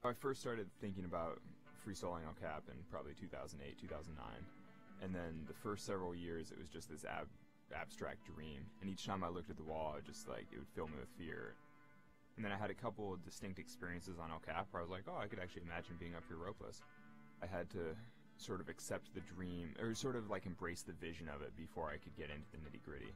I first started thinking about free soloing El Cap in probably 2008, 2009. And then the first several years, it was just this abstract dream. And each time I looked at the wall, it would fill me with fear. And then I had a couple of distinct experiences on El Cap where I was like, oh, I could actually imagine being up here ropeless. I had to sort of accept the dream, or sort of like embrace the vision of it before I could get into the nitty-gritty.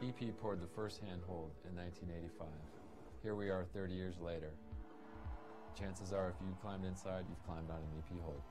EP poured the first handhold in 1985. Here we are 30 years later. Chances are if you climbed inside, you've climbed on an EP hold.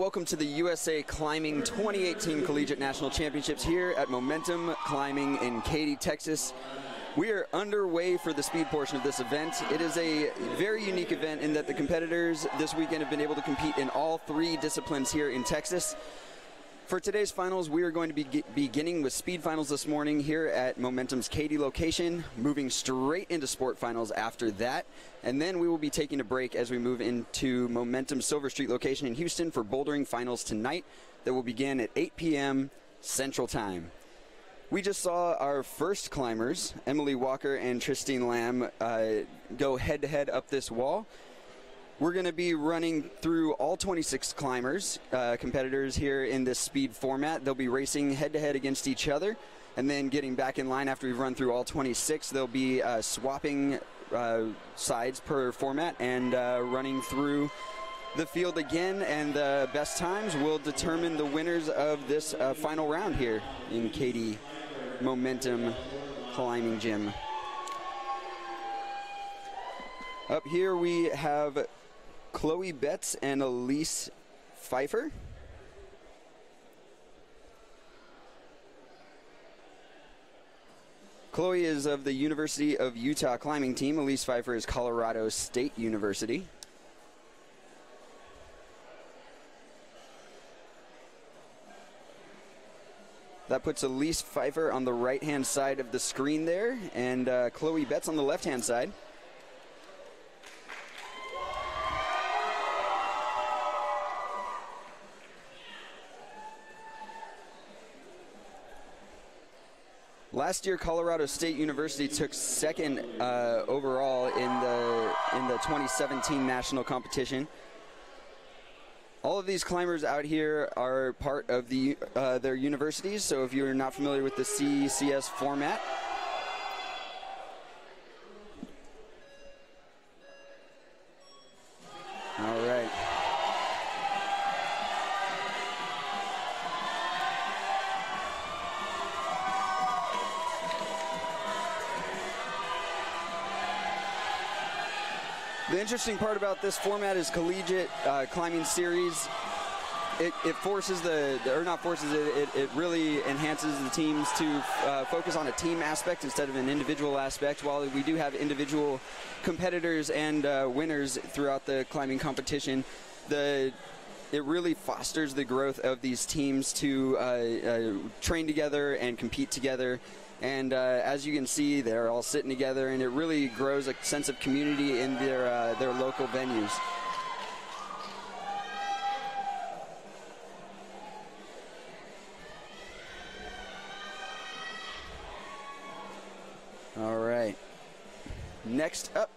welcome to the USA Climbing 2018 Collegiate National Championships here at Momentum Climbing in Katy, Texas. We are underway for the speed portion of this event. It is a very unique event in that the competitors this weekend have been able to compete in all 3 disciplines here in Texas. For today's finals, we are going to be beginning with speed finals this morning here at Momentum's Katy location, moving straight into sport finals after that. And then we will be taking a break as we move into Momentum's Silver Street location in Houston for bouldering finals tonight that will begin at 8 p.m. Central Time. We just saw our first climbers, Emily Walker and Tristine Lamb, go head-to-head up this wall. We're going to be running through all 26 climbers, competitors here in this speed format. They'll be racing head-to-head against each other, and then getting back in line after we've run through all 26. They'll be swapping sides per format and running through the field again, and the best times will determine the winners of this final round here in Katy Momentum Climbing Gym. Up here we have Chloe Betts and Elise Pfeiffer. Chloe is of the University of Utah climbing team. Elise Pfeiffer is Colorado State University. That puts Elise Pfeiffer on the right-hand side of the screen there, and Chloe Betts on the left-hand side. Last year, Colorado State University took second overall in the 2017 national competition. All of these climbers out here are part of their universities, so if you're not familiar with the CCS format, all right. The interesting part about this format is collegiate climbing series. It forces it really enhances the teams to focus on a team aspect instead of an individual aspect. While we do have individual competitors and winners throughout the climbing competition, it really fosters the growth of these teams to train together and compete together. And as you can see, they're all sitting together, and it really grows a sense of community in their local venues. All right. Next up,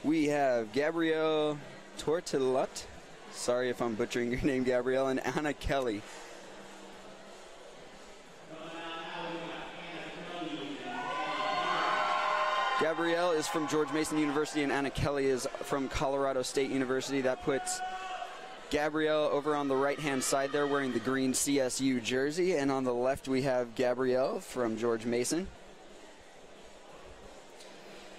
we have Gabrielle Tortilot. Sorry if I'm butchering your name, Gabrielle, and Anna Kelly. Gabrielle is from George Mason University, and Anna Kelly is from Colorado State University. That puts Gabrielle over on the right-hand side there wearing the green CSU jersey, and on the left we have Gabrielle from George Mason.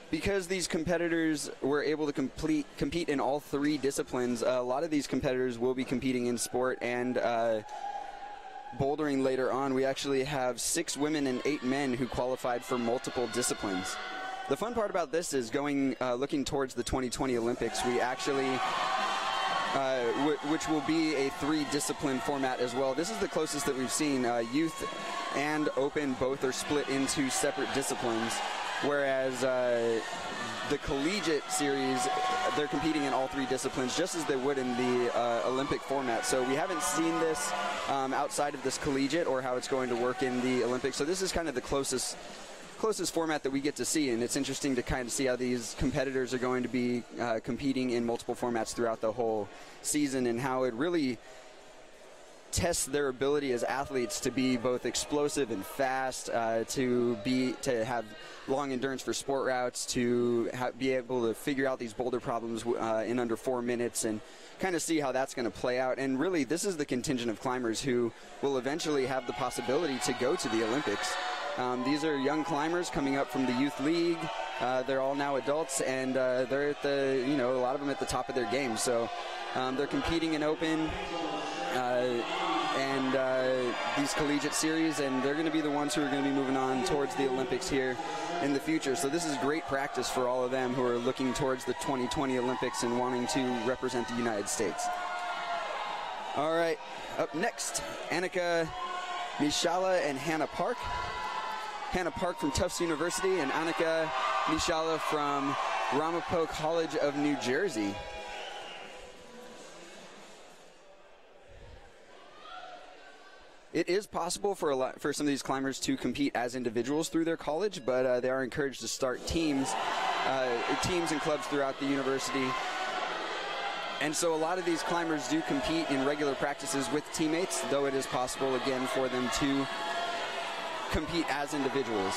Because these competitors were able to compete in all 3 disciplines, a lot of these competitors will be competing in sport and bouldering later on. We actually have 6 women and 8 men who qualified for multiple disciplines. The fun part about this is looking towards the 2020 Olympics. We actually, which will be a 3-discipline format as well. This is the closest that we've seen. Youth and open both are split into separate disciplines, whereas the collegiate series, they're competing in all 3 disciplines, just as they would in the Olympic format. So we haven't seen this outside of this collegiate or how it's going to work in the Olympics. So this is kind of the closest format that we get to see, and it's interesting to kind of see how these competitors are going to be competing in multiple formats throughout the whole season, and how it really tests their ability as athletes to be both explosive and fast, to have long endurance for sport routes, to be able to figure out these boulder problems in under 4 minutes, and kind of see how that's going to play out. And really, this is the contingent of climbers who will eventually have the possibility to go to the Olympics. These are young climbers coming up from the youth league. They're all now adults, and they're at a lot of them at the top of their game. So they're competing in open, these collegiate series, and they're going to be the ones who are going to be moving on towards the Olympics here in the future. So this is great practice for all of them who are looking towards the 2020 Olympics and wanting to represent the United States. All right, up next, Annika Mishala and Hannah Park. Hannah Park from Tufts University and Annika Mishala from Ramapo College of New Jersey. It is possible for some of these climbers to compete as individuals through their college, but they are encouraged to start teams and clubs throughout the university. And so a lot of these climbers do compete in regular practices with teammates, though it is possible, again, for them to compete as individuals.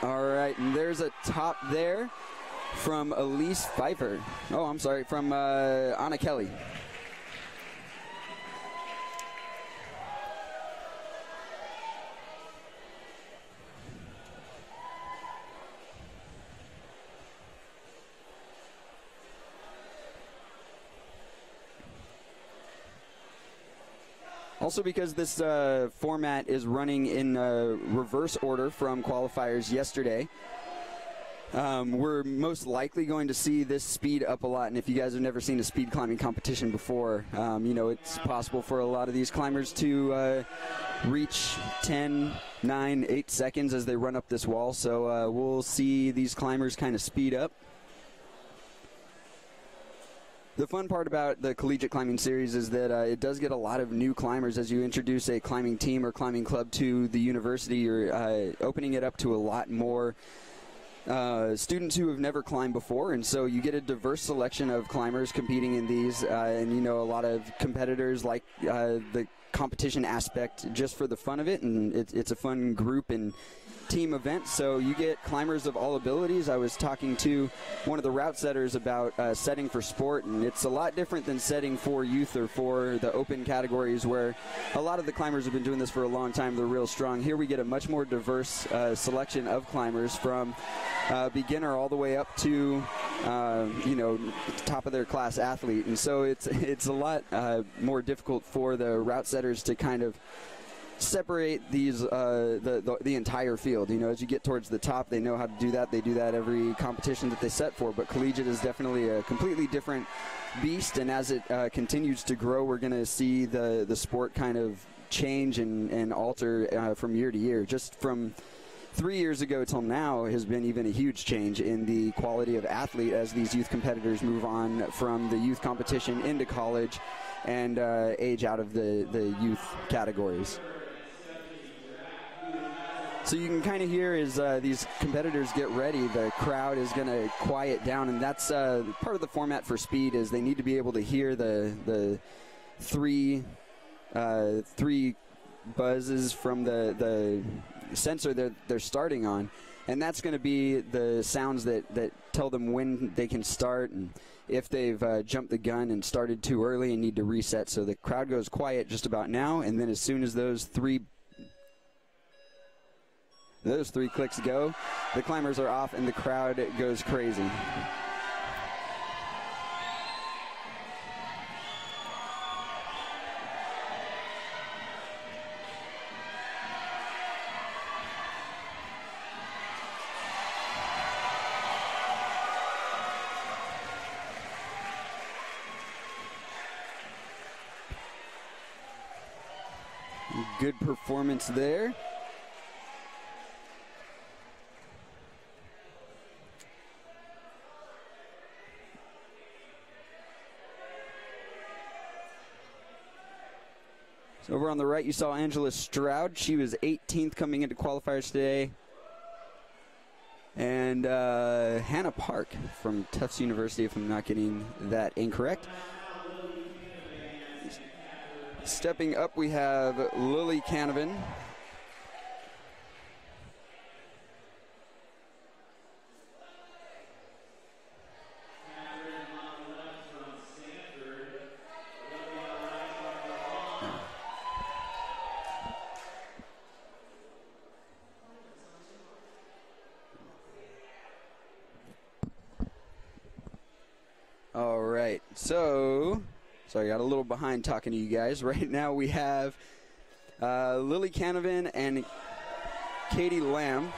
All right, and there's a top there from Elise Pfeiffer. Oh, I'm sorry, from Anna Kelly. Also, because this format is running in reverse order from qualifiers yesterday, we're most likely going to see this speed up a lot. And if you guys have never seen a speed climbing competition before, you know, it's possible for a lot of these climbers to reach 10, 9, 8 seconds as they run up this wall. So we'll see these climbers kind of speed up. The fun part about the Collegiate Climbing Series is that it does get a lot of new climbers. As you introduce a climbing team or climbing club to the university, you're opening it up to a lot more students who have never climbed before, and so you get a diverse selection of climbers competing in these, and you know, a lot of competitors like the competition aspect just for the fun of it, and it's a fun group and team event, so you get climbers of all abilities. I was talking to one of the route setters about setting for sport, and it's a lot different than setting for youth or for the open categories, where a lot of the climbers have been doing this for a long time. They're real strong. Here we get a much more diverse selection of climbers, from beginner all the way up to you know, top of their class athlete, and so it's a lot more difficult for the route setters to kind of separate these the entire field. You know, as you get towards the top, they know how to do that. They do that every competition that they set for. But collegiate is definitely a completely different beast, and as it continues to grow, we're going to see the sport kind of change and alter from year to year. Just from 3 years ago till now has been even a huge change in the quality of athlete as these youth competitors move on from the youth competition into college and age out of the youth categories. So you can kind of hear as these competitors get ready, the crowd is going to quiet down, and that's part of the format for speed. Is they need to be able to hear the three buzzes from the sensor that they're starting on, and that's going to be the sounds that tell them when they can start and if they've jumped the gun and started too early and need to reset. So the crowd goes quiet just about now, and then as soon as those three clicks go, the climbers are off and the crowd goes crazy. Good performance there. So over on the right, you saw Angela Stroud. She was 18th coming into qualifiers today. And Hannah Park from Tufts University, if I'm not getting that incorrect. Stepping up, we have Lily Canavan. So I got a little behind talking to you guys. Right now we have Lily Canavan and Katie Lamb.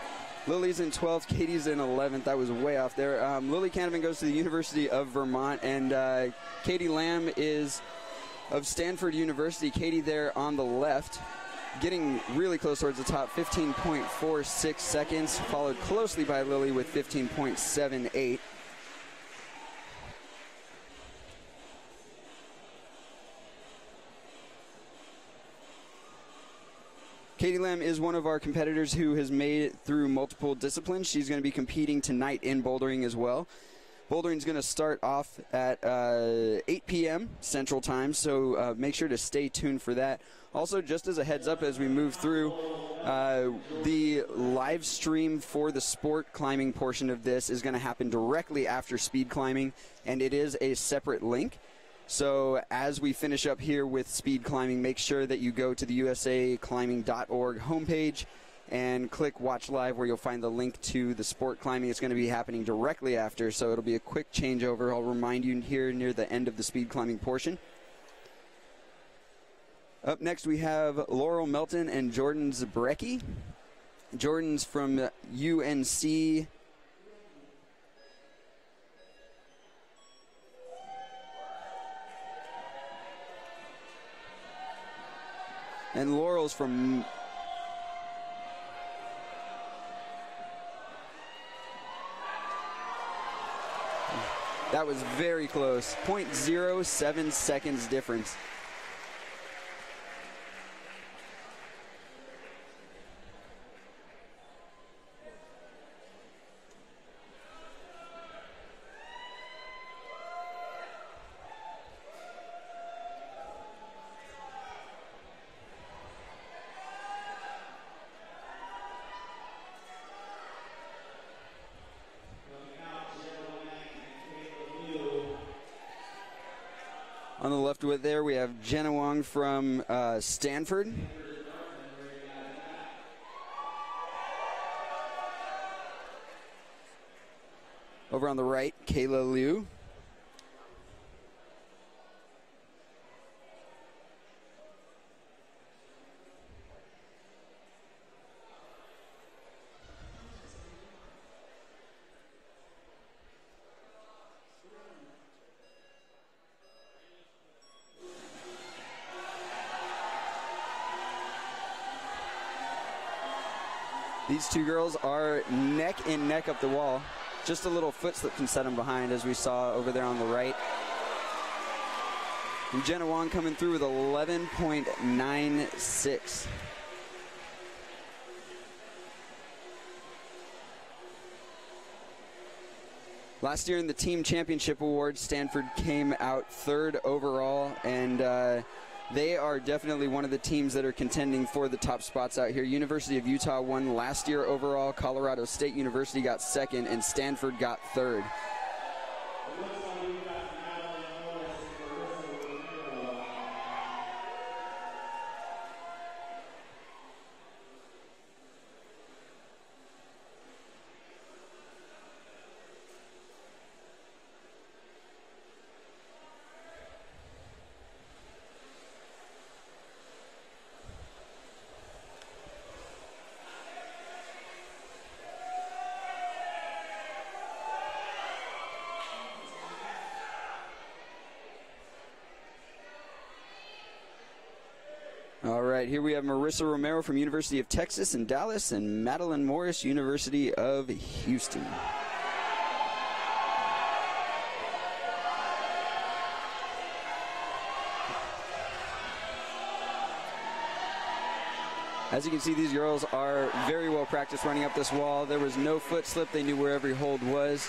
Lily's in 12th, Katie's in 11th. That was way off there. Lily Canavan goes to the University of Vermont, and Katie Lamb is of Stanford University. Katie there on the left, getting really close towards the top, 15.46 seconds, followed closely by Lily with 15.78. Katie Lamb is one of our competitors who has made it through multiple disciplines. She's going to be competing tonight in bouldering as well. Bouldering is going to start off at 8 p.m. Central Time, so make sure to stay tuned for that. Also, just as a heads up as we move through, the live stream for the sport climbing portion of this is going to happen directly after speed climbing, and it is a separate link. So as we finish up here with speed climbing, make sure that you go to the usaclimbing.org homepage and click Watch Live, where you'll find the link to the sport climbing. It's going to be happening directly after, so it'll be a quick changeover. I'll remind you here near the end of the speed climbing portion. Up next, we have Laurel Melton and Jordan Zabrecki. Jordan's from UNC. And Laurel's from... That was very close. 0.07 seconds difference. On the left with there, we have Jenna Wong from Stanford. Over on the right, Kayla Liu. These two girls are neck and neck up the wall. Just a little foot slip can set them behind, as we saw over there on the right. And Jenna Wong coming through with 11.96. Last year in the team championship awards, Stanford came out third overall, and they are definitely one of the teams that are contending for the top spots out here. University of Utah won last year overall, Colorado State University got second, and Stanford got third. All right, here we have Marissa Romero from University of Texas in Dallas and Madeline Morris, University of Houston. As you can see, these girls are very well practiced running up this wall. There was no foot slip. They knew where every hold was.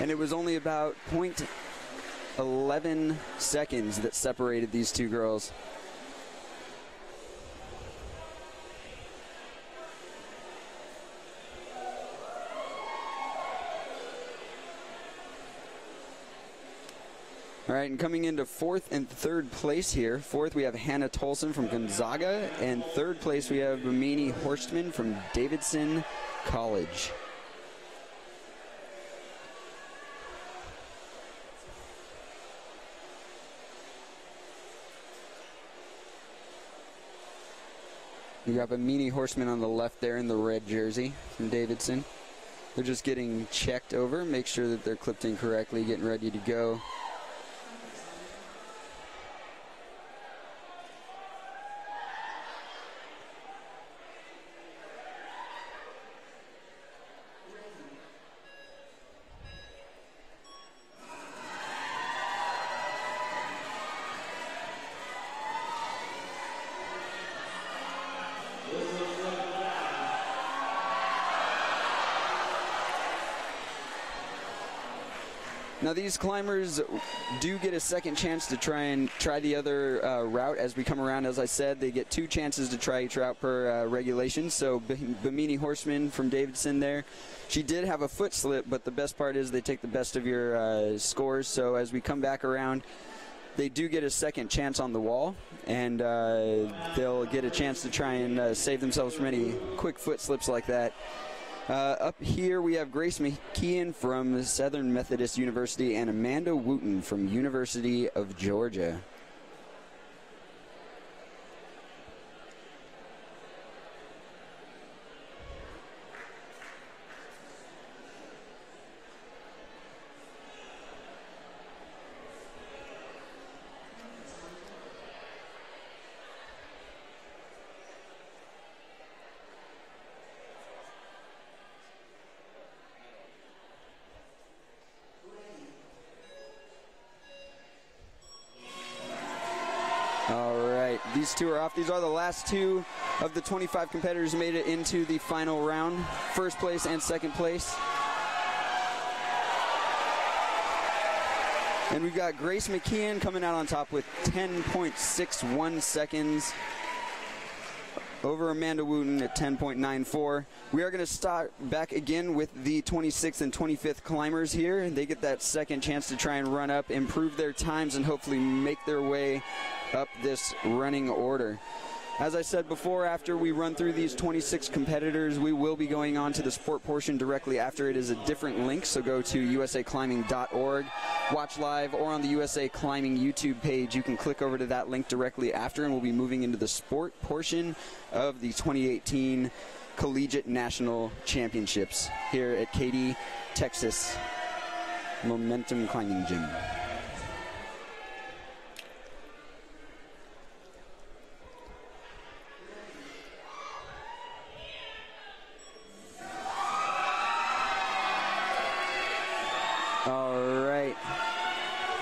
And it was only about 0.11 seconds that separated these two girls. All right, and coming into fourth and third place here. Fourth, we have Hannah Tolson from Gonzaga, and third place, we have Ramini Horstman from Davidson College. You got a Mini Horseman on the left there in the red jersey from Davidson. They're just getting checked over, make sure that they're clipped in correctly, getting ready to go. Now these climbers do get a second chance to try the other route as we come around. As I said, they get 2 chances to try each route per regulation. So Bimini Horseman from Davidson there, she did have a foot slip, but the best part is they take the best of your scores. So as we come back around, they do get a second chance on the wall, and they'll get a chance to try and save themselves from any quick foot slips like that. Up here we have Grace McKeon from Southern Methodist University and Amanda Wooten from University of Georgia. These two are off. These are the last 2 of the 25 competitors who made it into the final round. First place and second place. And we've got Grace McKeon coming out on top with 10.61 seconds over Amanda Wooten at 10.94. We are going to start back again with the 26th and 25th climbers here. They get that second chance to try and run up, improve their times, and hopefully make their way up this running order. As I said before, after we run through these 26 competitors, we will be going on to the sport portion directly after. It is a different link, so go to usaclimbing.org, watch live, or on the USA Climbing YouTube page. You can click over to that link directly after, and we'll be moving into the sport portion of the 2018 Collegiate National Championships here at Katy, Texas Momentum Climbing Gym.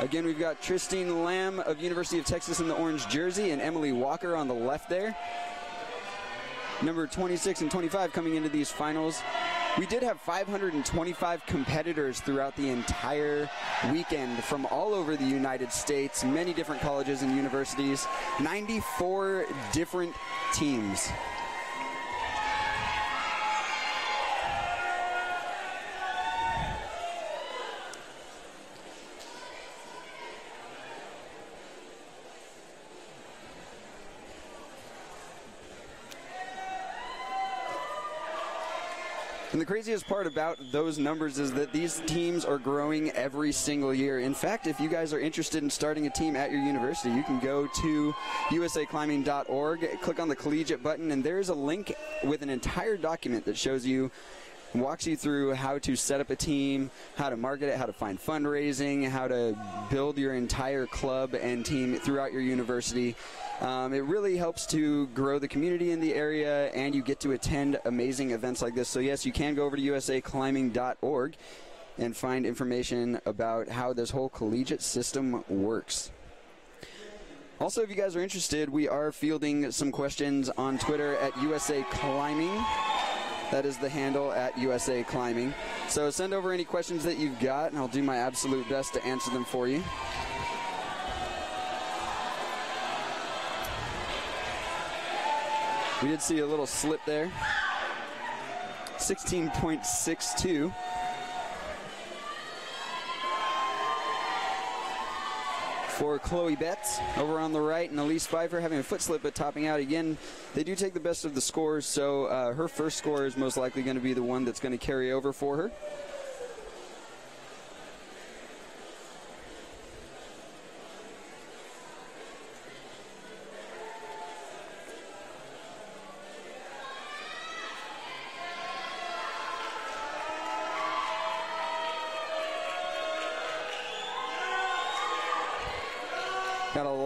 Again, we've got Tristine Lamb of University of Texas in the orange jersey and Emily Walker on the left there. Number 26 and 25 coming into these finals. We did have 525 competitors throughout the entire weekend from all over the United States, many different colleges and universities, 94 different teams. And the craziest part about those numbers is that these teams are growing every single year. In fact, if you guys are interested in starting a team at your university, you can go to usaclimbing.org, click on the Collegiate button, and there's a link with an entire document that shows you, walks you through how to set up a team, how to market it, how to find fundraising, how to build your entire club and team throughout your university. It really helps to grow the community in the area, and you get to attend amazing events like this. So yes, you can go over to usaclimbing.org and find information about how this whole collegiate system works. Also, if you guys are interested, we are fielding some questions on Twitter at USA Climbing. That is the handle at USA Climbing. So send over any questions that you've got, and I'll do my absolute best to answer them for you. We did see a little slip there. 16.62. For Chloe Betts over on the right, and Elise Pfeiffer having a foot slip but topping out again. They do take the best of the scores, so her first score is most likely going to be the one that's going to carry over for her.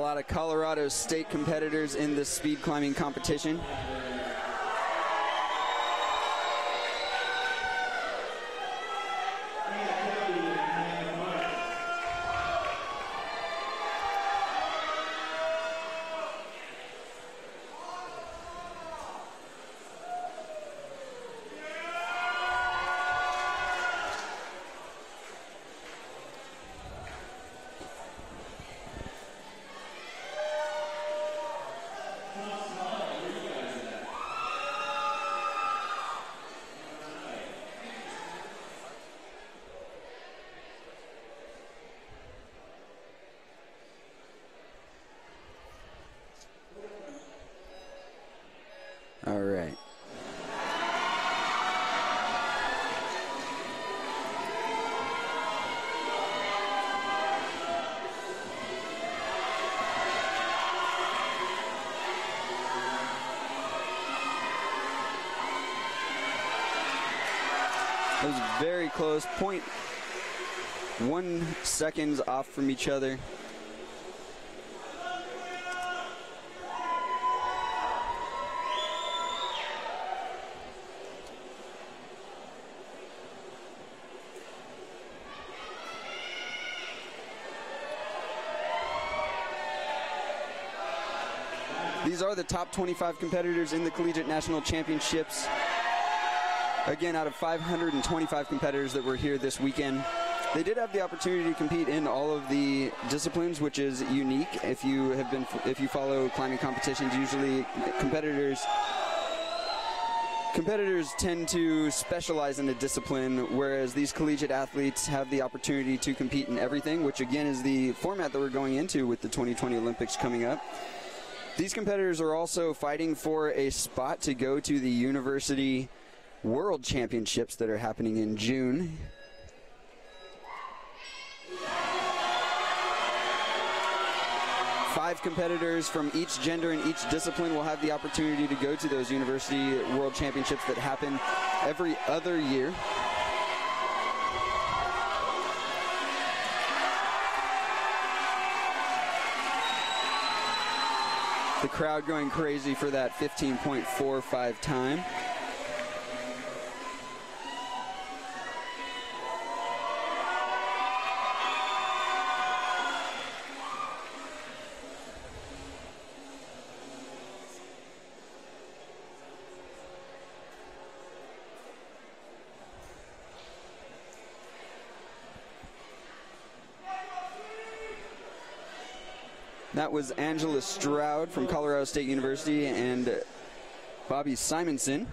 lot of Colorado State competitors in this speed climbing competition. All right. It was very close, 0.1 seconds off from each other. These are the top 25 competitors in the Collegiate National Championships. Again, out of 525 competitors that were here this weekend. They did have the opportunity to compete in all of the disciplines, which is unique. If you follow climbing competitions, usually competitors tend to specialize in a discipline, whereas these collegiate athletes have the opportunity to compete in everything, which again is the format that we're going into with the 2020 Olympics coming up. These competitors are also fighting for a spot to go to the University World Championships that are happening in June. Five competitors from each gender and each discipline will have the opportunity to go to those University World Championships that happen every other year. The crowd going crazy for that 15.45 time. That was Angela Stroud from Colorado State University and Bobby Simonson.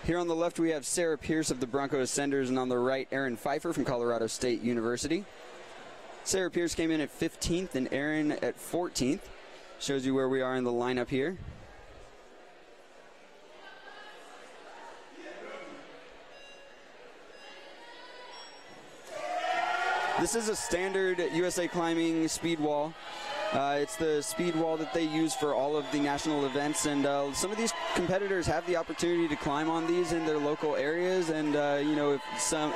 Here on the left we have Sarah Pierce of the Bronco Ascenders, and on the right Aaron Pfeiffer from Colorado State University. Sarah Pierce came in at 15th and Aaron at 14th. Shows you where we are in the lineup here. This is a standard USA Climbing speed wall. It's the speed wall that they use for all of the national events, and some of these competitors have the opportunity to climb on these in their local areas, and you know, if some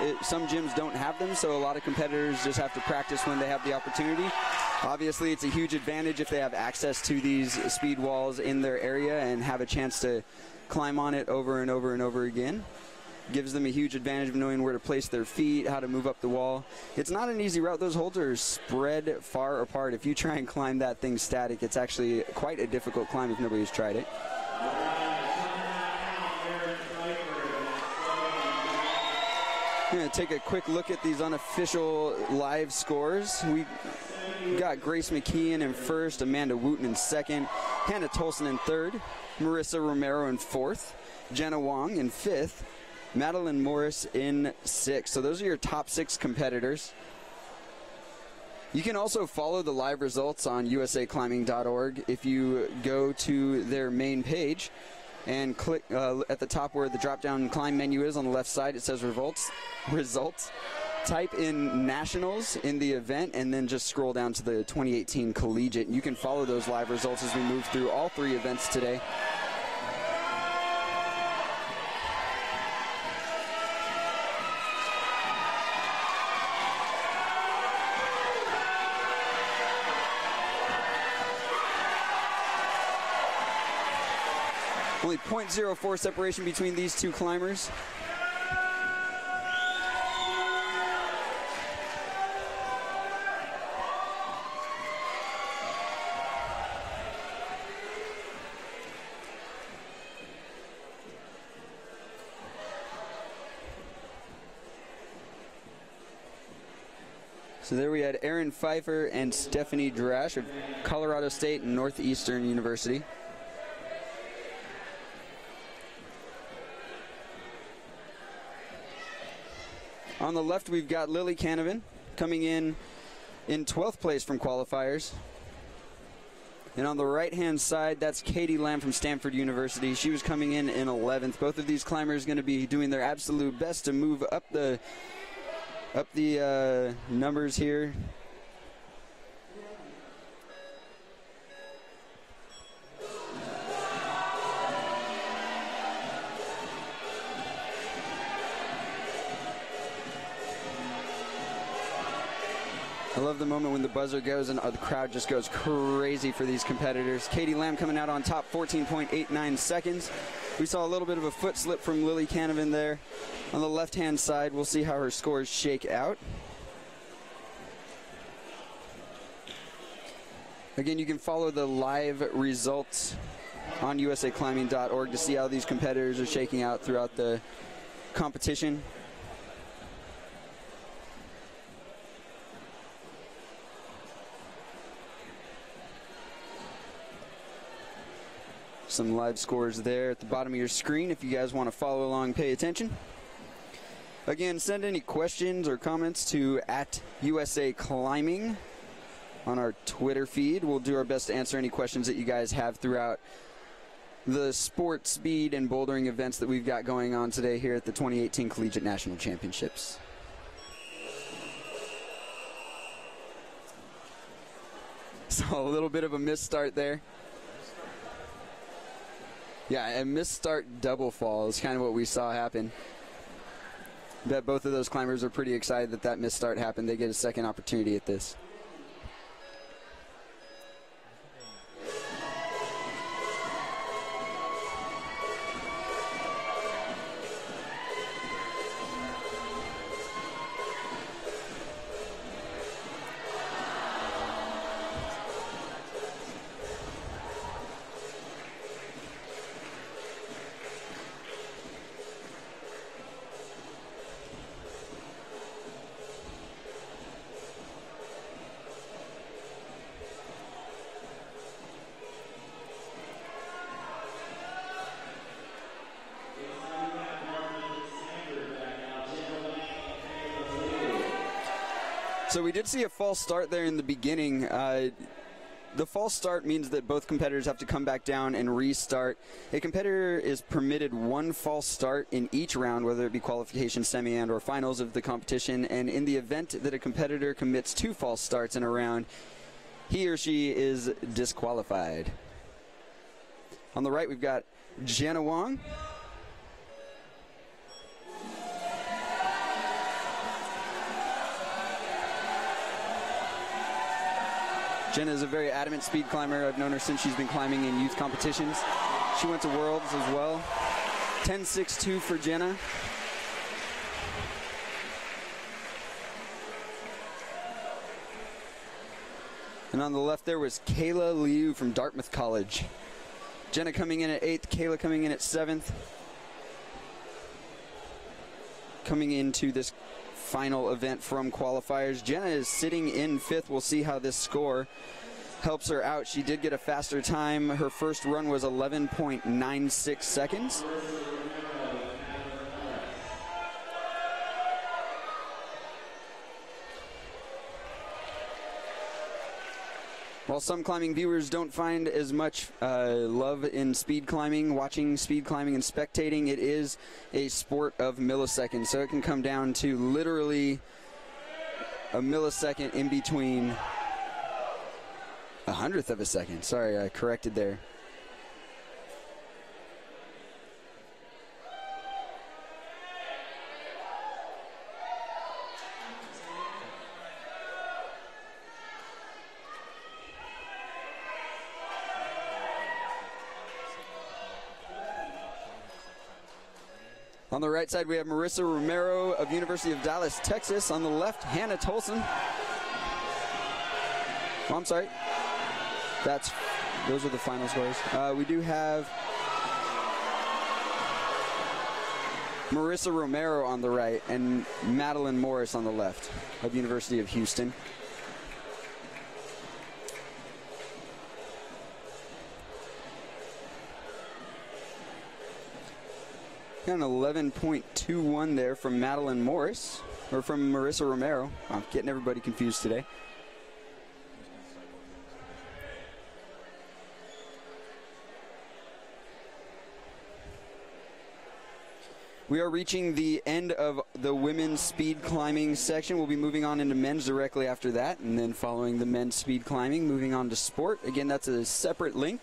gyms don't have them, so a lot of competitors just have to practice when they have the opportunity. Obviously, it's a huge advantage if they have access to these speed walls in their area and have a chance to climb on it over and over and over again. Gives them a huge advantage of knowing where to place their feet, how to move up the wall. It's not an easy route. Those holds are spread far apart. If you try and climb that thing static, it's actually quite a difficult climb if nobody's tried it. I'm going to take a quick look at these unofficial live scores. We got Grace McKeon in first, Amanda Wooten in second, Hannah Tolson in third, Marissa Romero in fourth, Jenna Wong in fifth, Madeline Morris in sixth. So those are your top 6 competitors. You can also follow the live results on usaclimbing.org if you go to their main page and click at the top where the drop-down climb menu is on the left side. It says results. type in nationals in the event and then just scroll down to the 2018 Collegiate. You can follow those live results as we move through all 3 events today. Only 0.04 separation between these 2 climbers. So there we had Erin Pfeiffer and Stephanie Drash of Colorado State and Northeastern University. On the left, we've got Lily Canavan coming in 12th place from qualifiers. And on the right-hand side, that's Katie Lamb from Stanford University. She was coming in 11th. Both of these climbers going to be doing their absolute best to move up the numbers here. I love the moment when the buzzer goes and the crowd just goes crazy for these competitors. Katie Lamb coming out on top, 14.89 seconds. We saw a little bit of a foot slip from Lily Canavan there. On the left-hand side, we'll see how her scores shake out. Again, you can follow the live results on usaclimbing.org to see how these competitors are shaking out throughout the competition. Some live scores there at the bottom of your screen if you guys want to follow along, pay attention. Again, send any questions or comments to @USAClimbing on our Twitter feed. We'll do our best to answer any questions that you guys have throughout the sport, speed, and bouldering events that we've got going on today here at the 2018 Collegiate National Championships. So a little bit of a missed start there. Yeah, a missed start double fall is kind of what we saw happen. Bet both of those climbers are pretty excited that that missed start happened. They get a second opportunity at this. So we did see a false start there in the beginning. The false start means that both competitors have to come back down and restart. A competitor is permitted one false start in each round, whether it be qualification, semi, and or finals of the competition. And in the event that a competitor commits 2 false starts in a round, he or she is disqualified. On the right, we've got Jenna Wong. Jenna is a very adamant speed climber. I've known her since she's been climbing in youth competitions. She went to Worlds as well. 10.62 for Jenna. And on the left there was Kayla Liu from Dartmouth College. Jenna coming in at 8th, Kayla coming in at 7th. Coming into this final event from qualifiers. Jenna is sitting in 5th. We'll see how this score helps her out. She did get a faster time. Her first run was 11.96 seconds. While some climbing viewers don't find as much love in speed climbing, watching speed climbing and spectating, it is a sport of milliseconds. So it can come down to literally a millisecond in between, a hundredth of a second. Sorry, I corrected there. On the right side, we have Marissa Romero of University of Dallas, Texas. On the left, Hannah Tolson. Oh, I'm sorry. Those are the final scores. We do have Marissa Romero on the right and Madeline Morris on the left of University of Houston. Got an 11.21 there from Madeline Morris, or from Marissa Romero. I'm getting everybody confused today. We are reaching the end of the women's speed climbing section. We'll be moving on into men's directly after that, and then following the men's speed climbing, moving on to sport. Again, that's a separate link.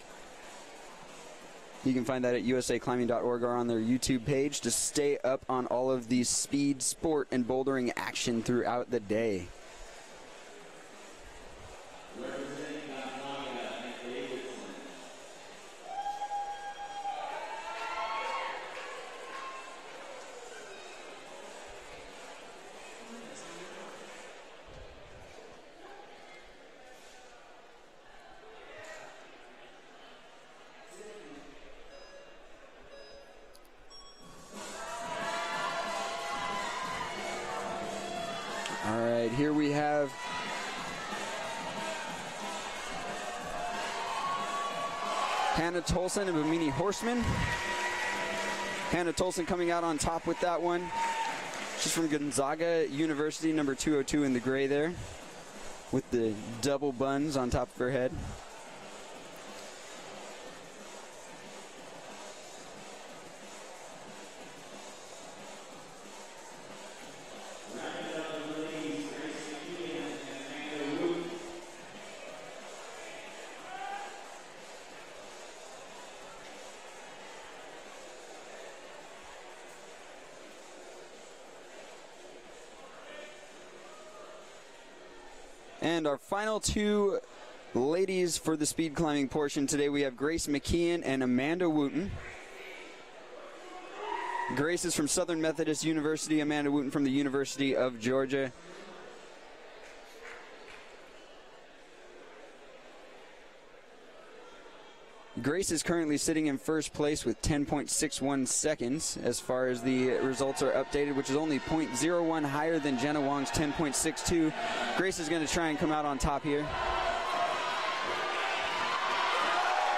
You can find that at usaclimbing.org or on their YouTube page to stay up on all of the speed, sport, and bouldering action throughout the day. Here we have Hannah Tolson and Bimini Horseman. Hannah Tolson coming out on top with that one. She's from Gonzaga University, number 202 in the gray there, with the double buns on top of her head. And our final two ladies for the speed climbing portion today, we have Grace McKeon and Amanda Wooten. Grace is from Southern Methodist University, Amanda Wooten from the University of Georgia. Grace is currently sitting in first place with 10.61 seconds as far as the results are updated, which is only 0.01 higher than Jenna Wong's 10.62. Grace is going to try and come out on top here.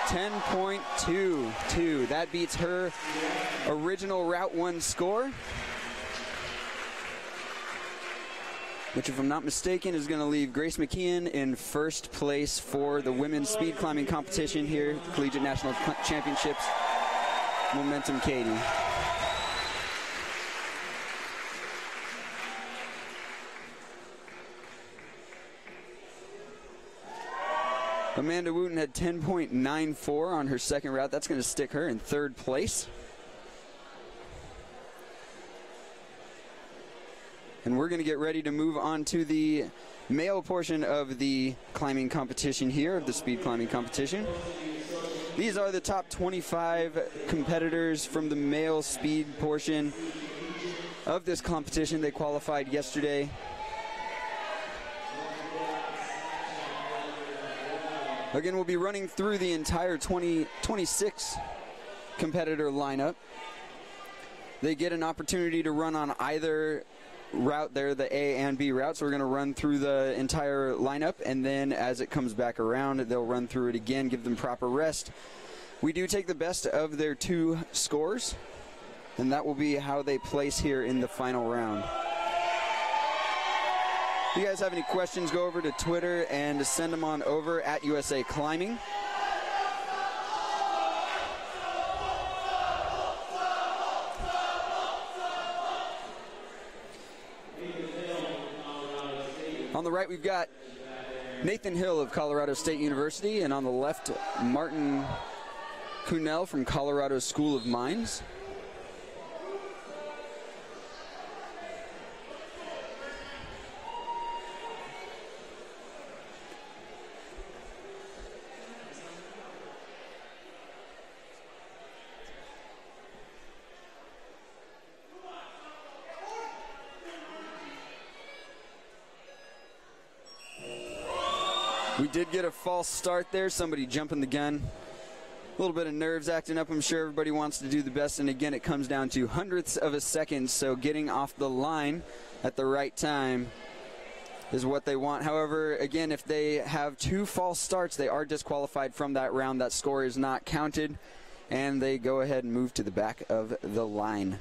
10.22. That beats her original Route 1 score, which, if I'm not mistaken, is going to leave Grace McKeon in first place for the women's speed climbing competition here at the Collegiate National Championships. Momentum Katie. Amanda Wooten had 10.94 on her second route. That's going to stick her in third place. And we're going to get ready to move on to the male portion of the climbing competition here, of the speed climbing competition. These are the top 25 competitors from the male speed portion of this competition. They qualified yesterday. Again, we'll be running through the entire 26 competitor lineup. They get an opportunity to run on either route there, the A and B route. So we're going to run through the entire lineup, and then as it comes back around, they'll run through it again, give them proper rest. We do take the best of their two scores, and that will be how they place here in the final round. If you guys have any questions, go over to Twitter and send them on over at USA Climbing. On the right, we've got Nathan Hill of Colorado State University, and on the left, Martin Kuhnel from Colorado School of Mines. We did get a false start there. Somebody jumping the gun. A little bit of nerves acting up. I'm sure everybody wants to do the best. And again, it comes down to hundredths of a second. So getting off the line at the right time is what they want. However, again, if they have 2 false starts, they are disqualified from that round. That score is not counted. And they go ahead and move to the back of the line.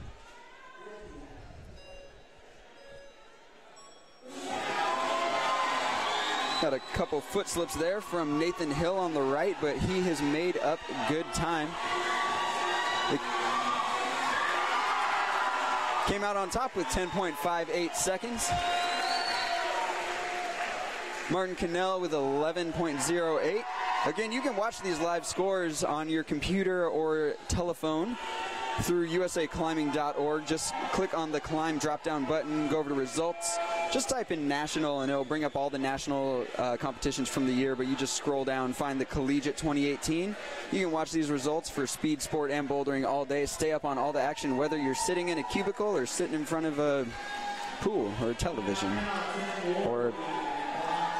Got a couple foot slips there from Nathan Hill on the right, but he has made up good time. It came out on top with 10.58 seconds. Martin Kuhnel with 11.08. Again, you can watch these live scores on your computer or telephone through usaclimbing.org. Just click on the climb drop-down button, go over to results. Just type in national and it'll bring up all the national competitions from the year, but you just scroll down, find the Collegiate 2018. You can watch these results for speed, sport, and bouldering all day. Stay up on all the action, whether you're sitting in a cubicle or sitting in front of a pool or a television or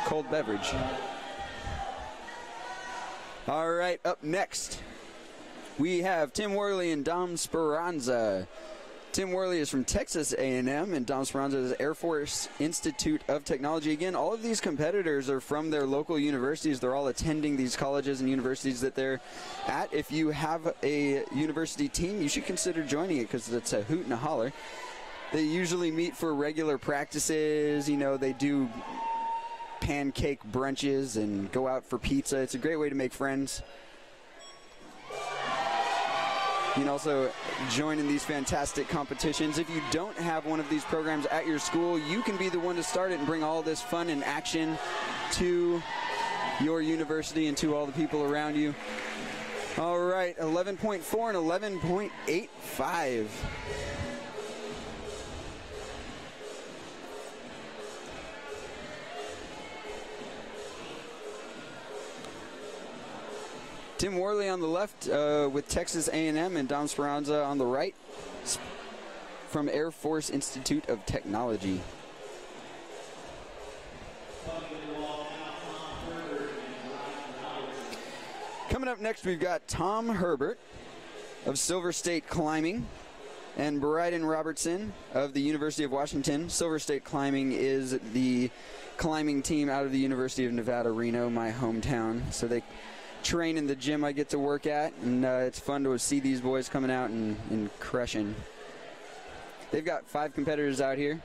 cold beverage. All right, up next, we have Tim Worley and Dom Speranza. Tim Worley is from Texas A&M, and Dom Speranza is Air Force Institute of Technology. Again, all of these competitors are from their local universities. They're all attending these colleges and universities that they're at. If you have a university team, you should consider joining it because it's a hoot and a holler. They usually meet for regular practices. You know, they do pancake brunches and go out for pizza. It's a great way to make friends. You can also join in these fantastic competitions. If you don't have one of these programs at your school, you can be the one to start it and bring all this fun and action to your university and to all the people around you. All right, 11.4 and 11.85. Tim Worley on the left with Texas A&M, and Dom Speranza on the right from Air Force Institute of Technology. Coming up next, we've got Tom Herbert of Silver State Climbing and Bryden Robertson of the University of Washington. Silver State Climbing is the climbing team out of the University of Nevada, Reno, my hometown. So they train in the gym I get to work at, and it's fun to see these boys coming out and crushing. They've got 5 competitors out here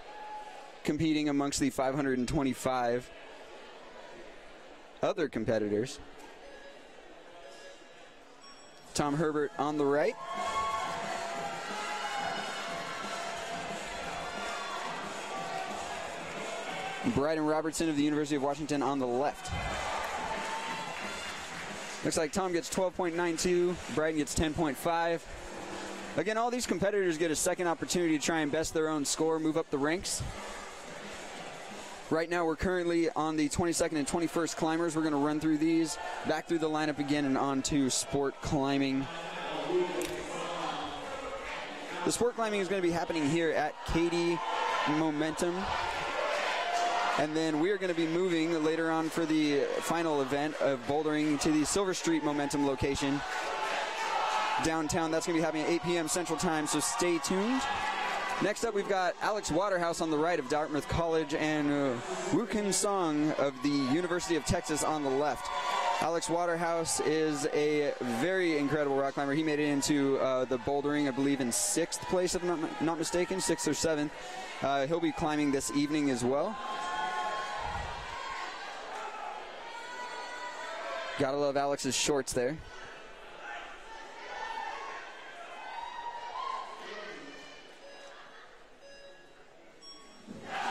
competing amongst the 525 other competitors. Tom Herbert on the right. Bryden Robertson of the University of Washington on the left. Looks like Tom gets 12.92, Bryden gets 10.5. Again, all these competitors get a second opportunity to try and best their own score, move up the ranks. Right now, we're currently on the 22nd and 21st climbers. We're going to run through these, back through the lineup again, and on to sport climbing. The sport climbing is going to be happening here at Katy Momentum. And then we are going to be moving later on for the final event of bouldering to the Silver Street Momentum location downtown. That's going to be happening at 8 p.m. Central Time, so stay tuned. Next up, we've got Alex Waterhouse on the right of Dartmouth College and Woo-Kin Song of the University of Texas on the left. Alex Waterhouse is a very incredible rock climber. He made it into the bouldering, I believe, in 6th place, if I'm not mistaken, 6th or 7th. He'll be climbing this evening as well. Gotta love Alex's shorts there.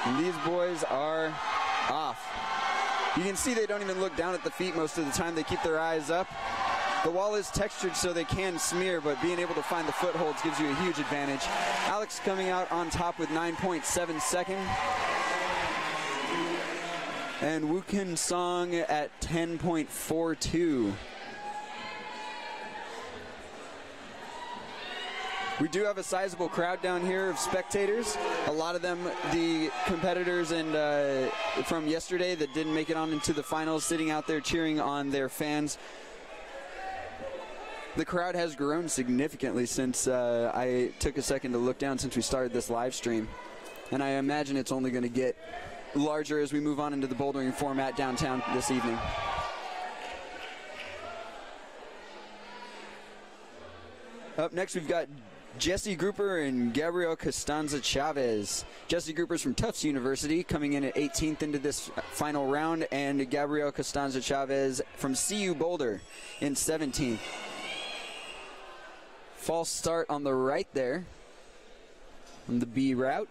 And these boys are off. You can see they don't even look down at the feet most of the time. They keep their eyes up. The wall is textured so they can smear, but being able to find the footholds gives you a huge advantage. Alex coming out on top with 9.7 seconds. And Woo-Kin Song at 10.42. We do have a sizable crowd down here of spectators. A lot of them, the competitors and from yesterday that didn't make it on into the finals, sitting out there cheering on their fans. The crowd has grown significantly since I took a second to look down since we started this live stream. And I imagine it's only going to get larger as we move on into the bouldering format downtown this evening. Up next, we've got Jesse Grouper and Gabriel Costanza Chavez. Jesse Grouper's from Tufts University, coming in at 18th into this final round, and Gabriel Costanza Chavez from CU Boulder in 17th. False start on the right there on the B route.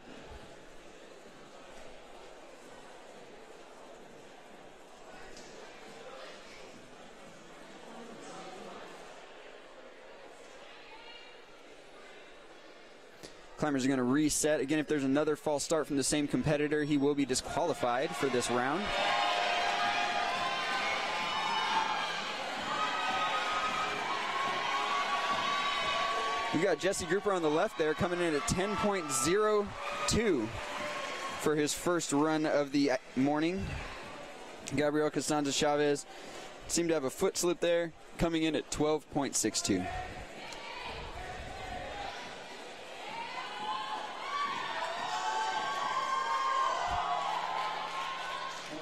Climbers are going to reset. Again, if there's another false start from the same competitor, he will be disqualified for this round. We got Jesse Grouper on the left there, coming in at 10.02 for his first run of the morning. Gabriel Costanza Chavez seemed to have a foot slip there, coming in at 12.62.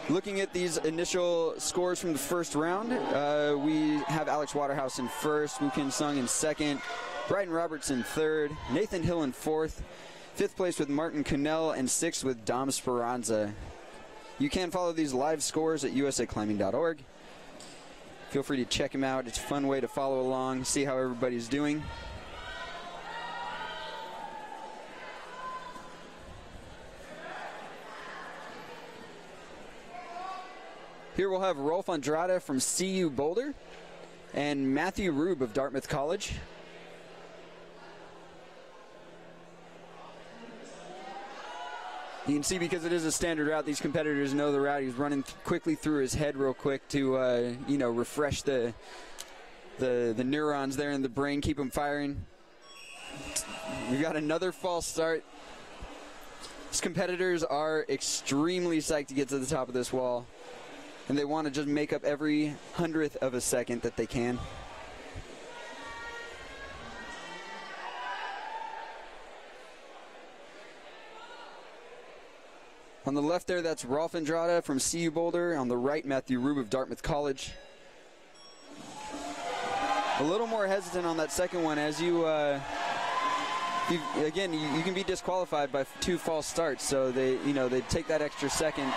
Looking at these initial scores from the first round, we have Alex Waterhouse in first, Woo-Kin Sung in second, Bryden Roberts in third, Nathan Hill in fourth, fifth place with Martin Cannell, and sixth with Dom Speranza. You can follow these live scores at usaclimbing.org. Feel free to check them out. It's a fun way to follow along, see how everybody's doing. Here we'll have Rolf Andrade from CU Boulder and Matthew Rube of Dartmouth College. You can see because it is a standard route, these competitors know the route. He's running quickly through his head real quick to, refresh the neurons there in the brain, keep them firing. We've got another false start. These competitors are extremely psyched to get to the top of this wall, and they want to just make up every 100th of a second that they can. On the left there, that's Rolf Andrade from CU Boulder. On the right, Matthew Rube of Dartmouth College. A little more hesitant on that second one, as you can be disqualified by 2 false starts, so they take that extra second.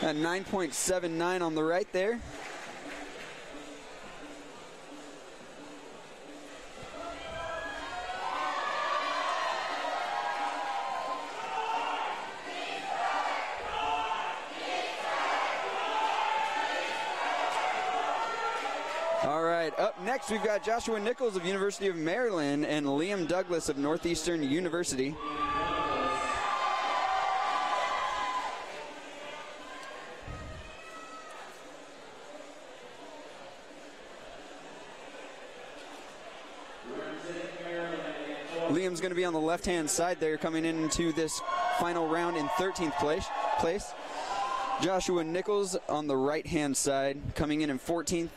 At 9.79 on the right there. All right, up next we've got Joshua Nichols of University of Maryland and Liam Douglas of Northeastern University. Liam's going to be on the left-hand side there, coming into this final round in 13th place. Joshua Nichols on the right-hand side, coming in 14th.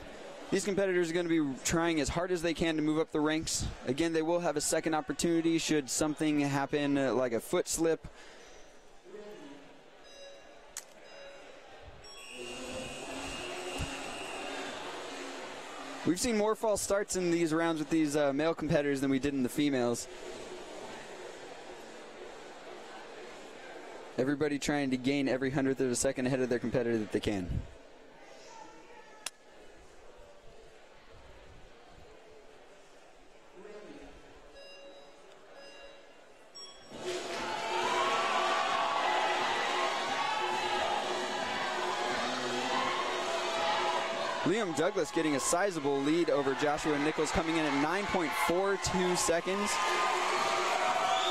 These competitors are going to be trying as hard as they can to move up the ranks. Again, they will have a second opportunity should something happen like a foot slip. We've seen more false starts in these rounds with these male competitors than we did in the females. Everybody trying to gain every 100th of a second ahead of their competitor that they can. Liam Douglas getting a sizable lead over Joshua Nichols, coming in at 9.42 seconds.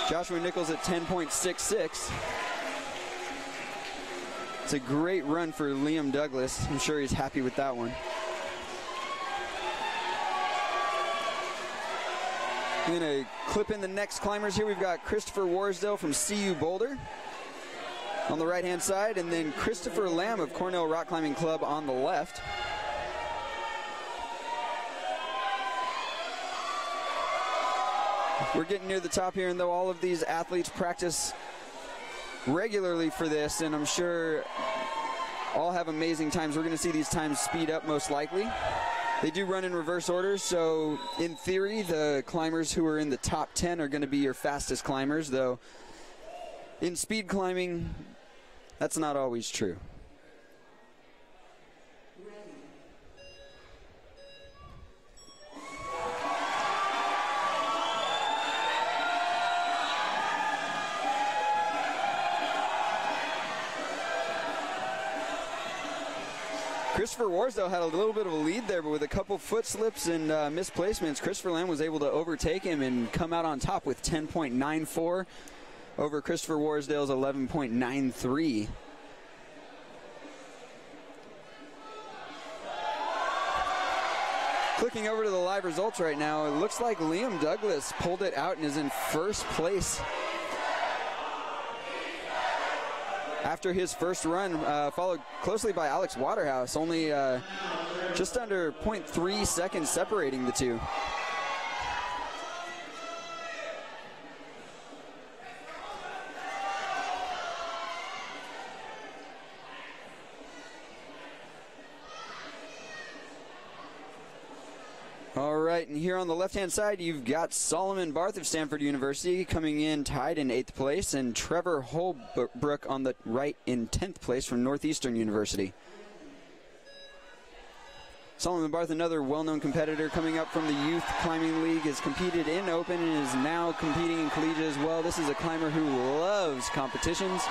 Joshua Nichols at 10.66. It's a great run for Liam Douglas. I'm sure he's happy with that one. I'm going to clip in the next climbers here. We've got Christopher Warsdale from CU Boulder on the right-hand side, and then Christopher Lamb of Cornell Rock Climbing Club on the left. We're getting near the top here, and though all of these athletes practice regularly for this, and I'm sure all have amazing times, we're going to see these times speed up most likely. They do run in reverse order, so in theory, the climbers who are in the top 10 are going to be your fastest climbers, though in speed climbing, that's not always true. Christopher Warsdale had a little bit of a lead there, but with a couple foot slips and misplacements, Christopher Lamb was able to overtake him and come out on top with 10.94 over Christopher Warsdale's 11.93. Clicking over to the live results right now, it looks like Liam Douglas pulled it out and is in first place after his first run, followed closely by Alex Waterhouse, only just under 0.3 seconds separating the two. All right, and here on the left-hand side, you've got Solomon Barth of Stanford University coming in tied in 8th place, and Trevor Holbrook on the right in 10th place from Northeastern University. Solomon Barth, another well-known competitor coming up from the Youth Climbing League, has competed in Open and is now competing in Collegiate as well. This is a climber who loves competitions,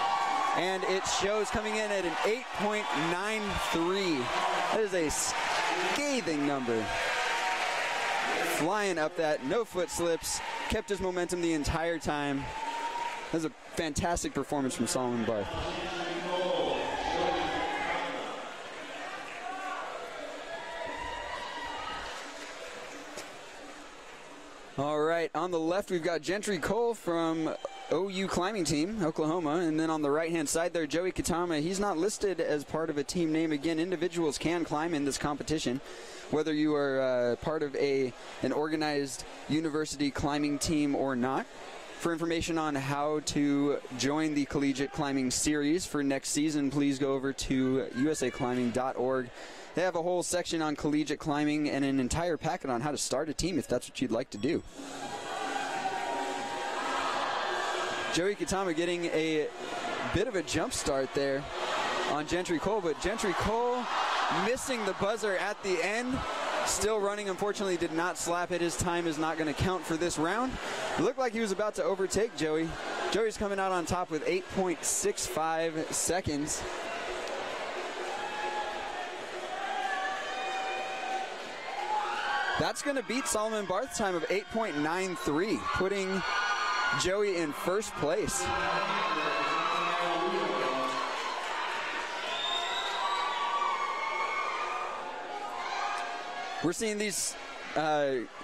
and it shows coming in at an 8.93. That is a scathing number. Flying up that, no foot slips, kept his momentum the entire time. That was a fantastic performance from Solomon Barth. All right, on the left we've got Gentry Cole from OU Climbing Team, Oklahoma, and then on the right-hand side there, Joey Katama. He's not listed as part of a team name. Again, individuals can climb in this competition, whether you are part of an organized university climbing team or not. For information on how to join the Collegiate Climbing Series for next season, please go over to usaclimbing.org. They have a whole section on collegiate climbing and an entire packet on how to start a team if that's what you'd like to do. Joey Katama getting a bit of a jump start there on Gentry Cole, but Gentry Cole missing the buzzer at the end. Still running, unfortunately did not slap it. His time is not going to count for this round. It looked like he was about to overtake Joey. Joey's coming out on top with 8.65 seconds. That's going to beat Solomon Barth's time of 8.93, putting Joey in first place. We're seeing these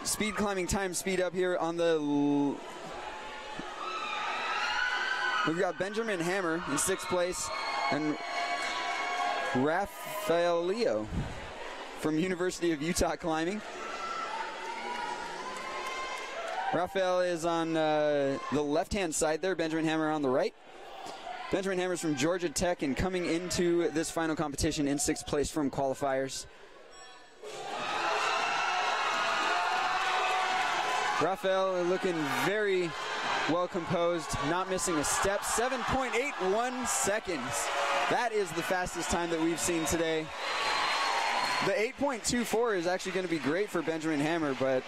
speed climbing times speed up here on the... We've got Benjamin Hammer in 6th place and Raphael Leo from University of Utah Climbing. Raphael is on the left-hand side there, Benjamin Hammer on the right. Benjamin Hammer's from Georgia Tech and coming into this final competition in 6th place from qualifiers. Raphael looking very well composed, not missing a step. 7.81 seconds. That is the fastest time that we've seen today. The 8.24 is actually going to be great for Benjamin Hammer, but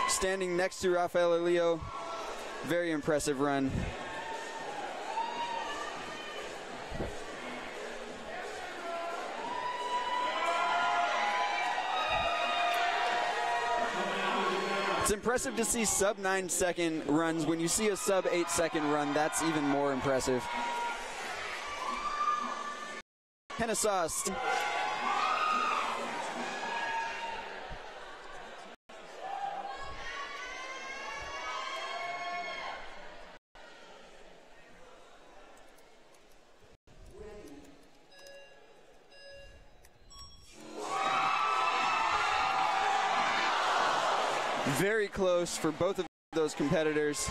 standing next to Raphael Leo, very impressive run. It's impressive to see sub 9-second runs. When you see a sub 8-second run, that's even more impressive. Kennesaw. Very close for both of those competitors.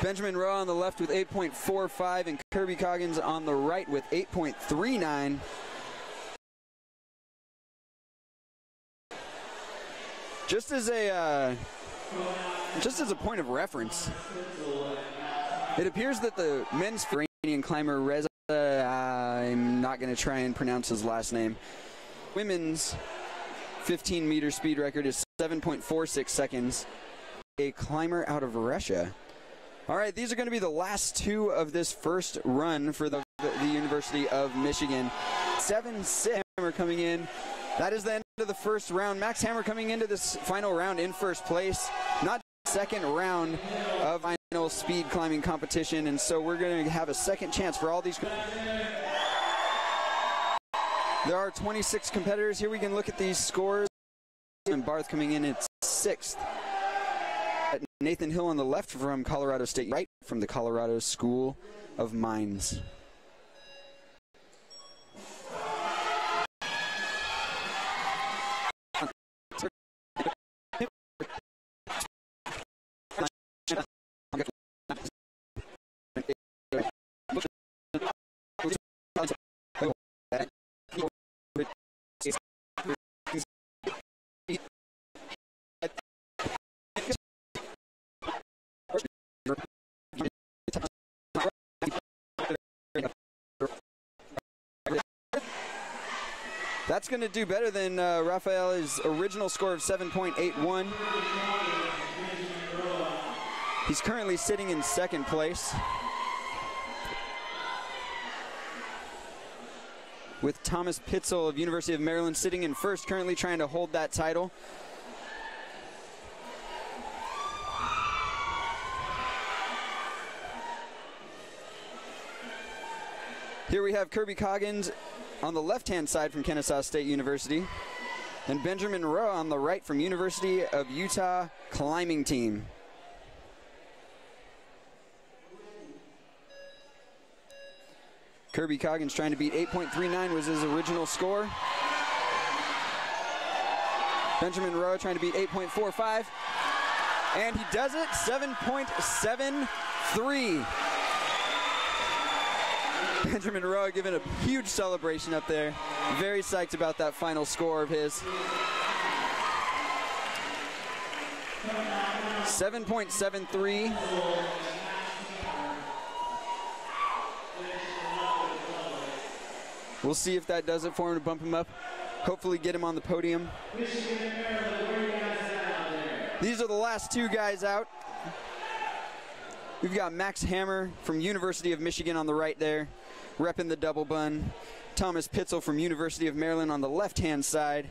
Benjamin Rowe on the left with 8.45 and Kirby Coggins on the right with 8.39. Just as a point of reference, it appears that the men's Iranian climber Reza, I'm not going to try and pronounce his last name, women's 15-meter speed record is 7.46 seconds. A climber out of Russia. All right, these are going to be the last two of this first run for the University of Michigan. 7-6 Hammer coming in. That is the end of the first round. Max Hammer coming into this final round in first place. Not second round of final speed climbing competition, and so we're going to have a second chance for all these. There are 26 competitors. Here we can look at these scores. And Barth coming in at 6th. Nathan Hill on the left from Colorado State, right from the Colorado School of Mines. That's going to do better than Rafael's original score of 7.81. He's currently sitting in second place, with Thomas Pitzel of University of Maryland sitting in first, currently trying to hold that title. Here we have Kirby Coggins on the left-hand side from Kennesaw State University, and Benjamin Rowe on the right from University of Utah climbing team. Kirby Coggins trying to beat 8.39 was his original score. Benjamin Rowe trying to beat 8.45, and he does it, 7.73. Benjamin Rowe giving a huge celebration up there. Very psyched about that final score of his. 7.73. We'll see if that does it for him to bump him up. Hopefully get him on the podium. These are the last two guys out. We've got Max Hammer from University of Michigan on the right there, repping the double bun. Thomas Pitzel from University of Maryland on the left-hand side.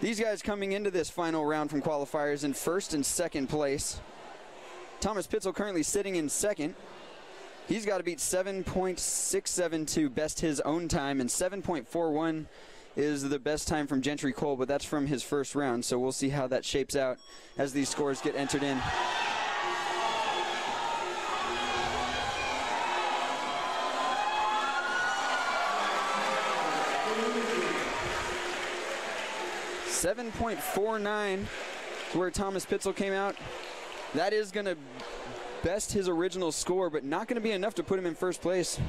These guys coming into this final round from qualifiers in first and second place. Thomas Pitzel currently sitting in second. He's got to beat 7.67 to best his own time, and 7.41 is the best time from Gentry Cole, but that's from his first round, so we'll see how that shapes out as these scores get entered in. .49 where Thomas Pitzel came out. That is going to best his original score, but not going to be enough to put him in first place.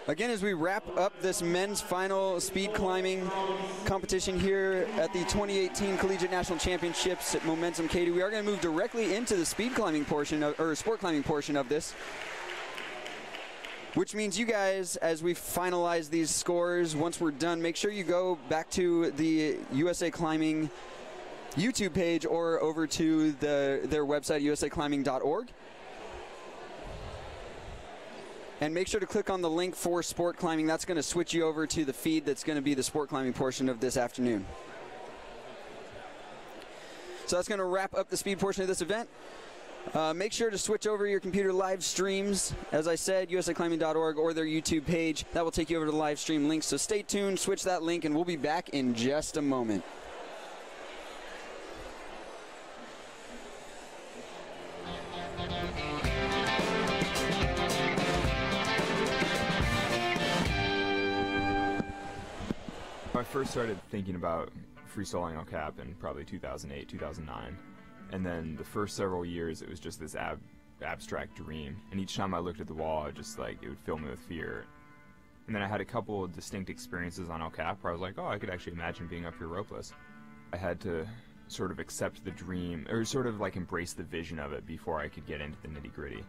Again, as we wrap up this men's final speed climbing competition here at the 2018 Collegiate National Championships at Momentum Katy, we are going to move directly into the speed climbing portion of, or sport climbing portion of this. Which means you guys, as we finalize these scores, once we're done, make sure you go back to the USA Climbing YouTube page or over to their website, usaclimbing.org. And make sure to click on the link for sport climbing. That's going to switch you over to the feed that's going to be the sport climbing portion of this afternoon. So that's going to wrap up the speed portion of this event. Make sure to switch over your computer live streams. As I said, usaclimbing.org or their YouTube page. That will take you over to the live stream links. So stay tuned, switch that link, and we'll be back in just a moment. I first started thinking about freestalling El Cap in probably 2008, 2009. And then the first several years, it was just this abstract dream. And each time I looked at the wall, it would fill me with fear. And then I had a couple of distinct experiences on El Cap where I was like, oh, I could actually imagine being up here ropeless. I had to sort of accept the dream, or sort of like embrace the vision of it before I could get into the nitty-gritty.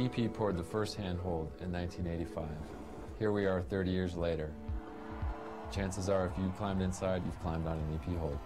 EP poured the first handhold in 1985. Here we are 30 years later. Chances are if you climbed inside, you've climbed on an EP hold.